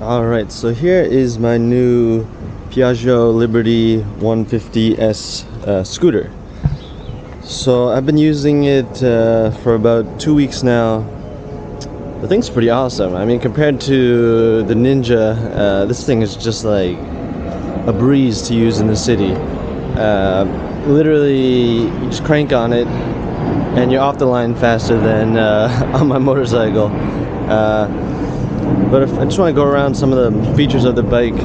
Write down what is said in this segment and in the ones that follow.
Alright, so here is my new Piaggio Liberty 150S scooter. So I've been using it for about 2 weeks now. The thing's pretty awesome. I mean, compared to the Ninja, this thing is just like a breeze to use in the city. Literally, you just crank on it and you're off the line faster than on my motorcycle. But if I just want to go around some of the features of the bike,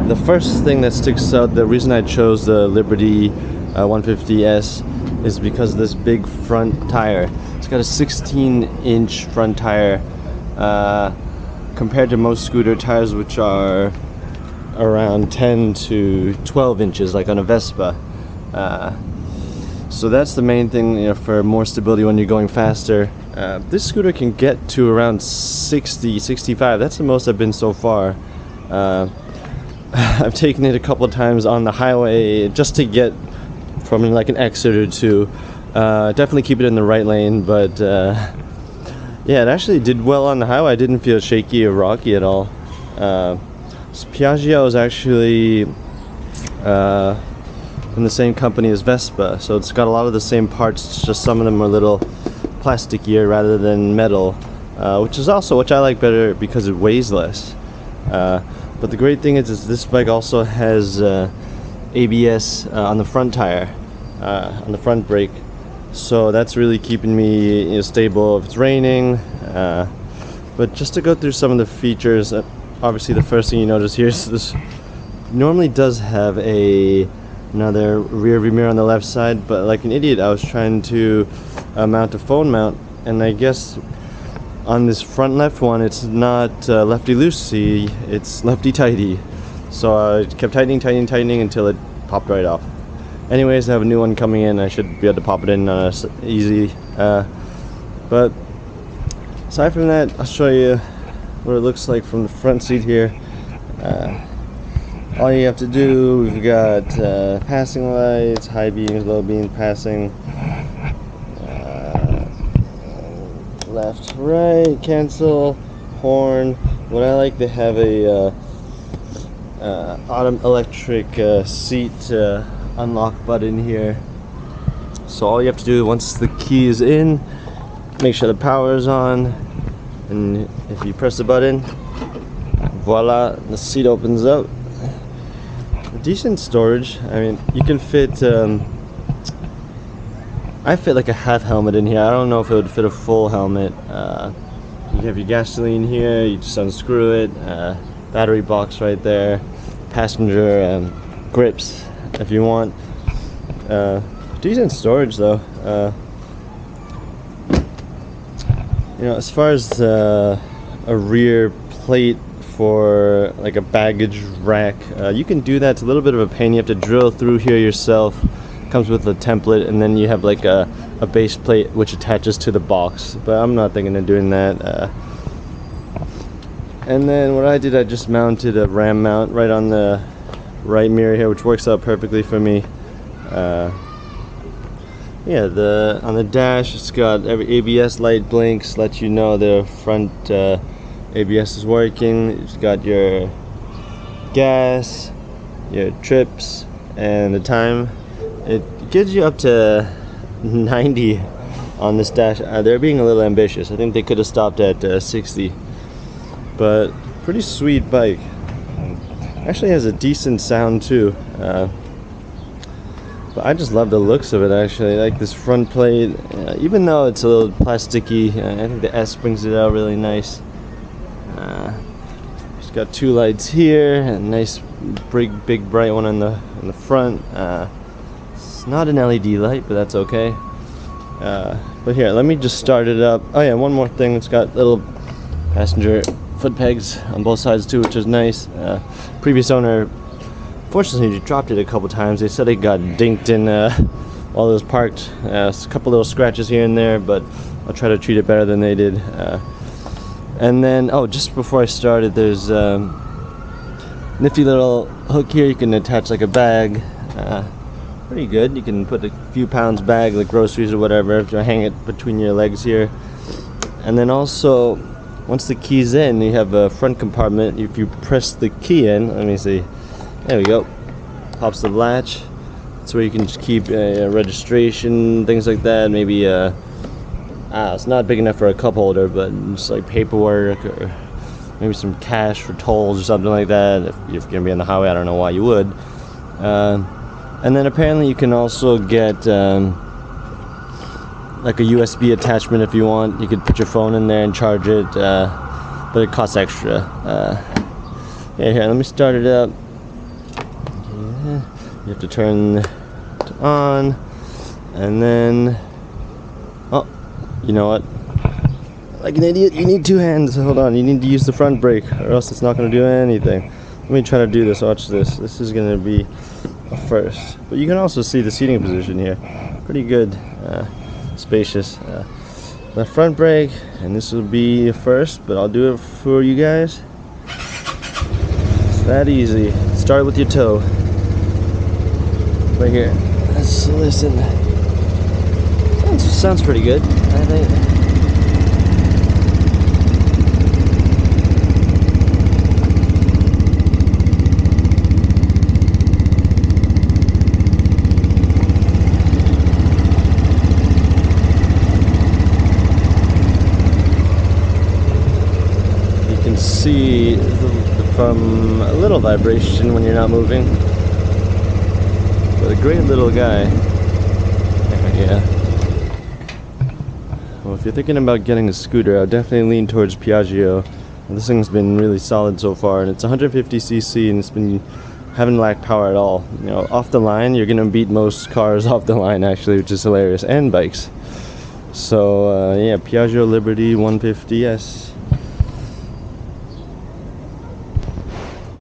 the first thing that sticks out, the reason I chose the Liberty 150S is because of this big front tire. It's got a 16-inch front tire compared to most scooter tires, which are around 10 to 12 inches, like on a Vespa. So that's the main thing, you know, for more stability when you're going faster. This scooter can get to around 60, 65. That's the most I've been so far. I've taken it a couple of times on the highway just to get from like an exit or two. Definitely keep it in the right lane, but yeah, it actually did well on the highway. I didn't feel shaky or rocky at all. Piaggio is actually in the same company as Vespa, so it's got a lot of the same parts. It's just some of them are a little plasticier rather than metal, which I like better because it weighs less. But the great thing is this bike also has ABS on the front tire, on the front brake, so that's really keeping me, you know, stable if it's raining. But just to go through some of the features, obviously the first thing you notice here is this normally does have another rear view mirror on the left side, but like an idiot I was trying to mount a phone mount, and I guess on this front left one it's not lefty loosey, it's lefty tighty. So I kept tightening until it popped right off. Anyways, I have a new one coming in. I should be able to pop it in easy. But aside from that, I'll show you what it looks like from the front seat here. All you have to do, we've got passing lights, high beams, low beam, passing, left, right, cancel, horn. What I like, they have a electric seat unlock button here. So all you have to do, once the key is in, make sure the power is on, and if you press the button, voila, the seat opens up. Decent storage. I mean, you can fit I fit like a half helmet in here. I don't know if it would fit a full helmet. You have your gasoline here, you just unscrew it, battery box right there, passenger grips if you want. Decent storage though. You know, as far as a rear plate for like a baggage rack, you can do that. It's a little bit of a pain. You have to drill through here yourself. Comes with a template, and then you have like a base plate which attaches to the box, but I'm not thinking of doing that. And then what I did, I just mounted a ram mount right on the right mirror here, which works out perfectly for me. Yeah, on the dash, it's got every ABS light blinks, lets you know the front ABS is working. It's got your gas, your trips, and the time. It gives you up to 90 on this dash. They're being a little ambitious. I think they could have stopped at 60. But pretty sweet bike. Actually has a decent sound too. But I just love the looks of it actually. I like this front plate. Even though it's a little plasticky, I think the S brings it out really nice. It's got two lights here, a nice big bright one in the front. It's not an LED light, but that's okay. But here, let me just start it up. Oh yeah, one more thing, it's got little passenger foot pegs on both sides too, which is nice. Previous owner, fortunately, dropped it a couple times. They said it got dinked in while it was parked. A couple little scratches here and there, but I'll try to treat it better than they did. And then, oh, just before I started, there's nifty little hook here. You can attach like a bag. Pretty good. You can put a few pounds bag, like groceries or whatever, if you hang it between your legs here. And then also, once the key's in, you have a front compartment. If you press the key in, let me see, there we go, pops the latch. That's where you can just keep registration, things like that. Maybe it's not big enough for a cup holder, but just like paperwork, or maybe some cash for tolls or something like that. If you're gonna be on the highway, I don't know why you would. And then apparently you can also get like a USB attachment if you want. You could put your phone in there and charge it, but it costs extra. Yeah, here, let me start it up. Yeah, you have to turn it on, and then, oh, you know what? Like an idiot, you need two hands. Hold on, you need to use the front brake, or else it's not going to do anything. Let me try to do this. Watch this. This is going to be a first. But you can also see the seating position here. Pretty good. Spacious. The front brake, and this will be a first, but I'll do it for you guys. It's that easy. Start with your toe. Right here. Let's listen. Sounds pretty good, I think. See from a little vibration when you're not moving, but a great little guy. Yeah. Well, if you're thinking about getting a scooter, I would definitely lean towards Piaggio. This thing's been really solid so far, and it's 150cc, and it's been haven't lacked power at all. You know, off the line, you're gonna beat most cars off the line actually, which is hilarious, and bikes. So yeah, Piaggio Liberty 150S.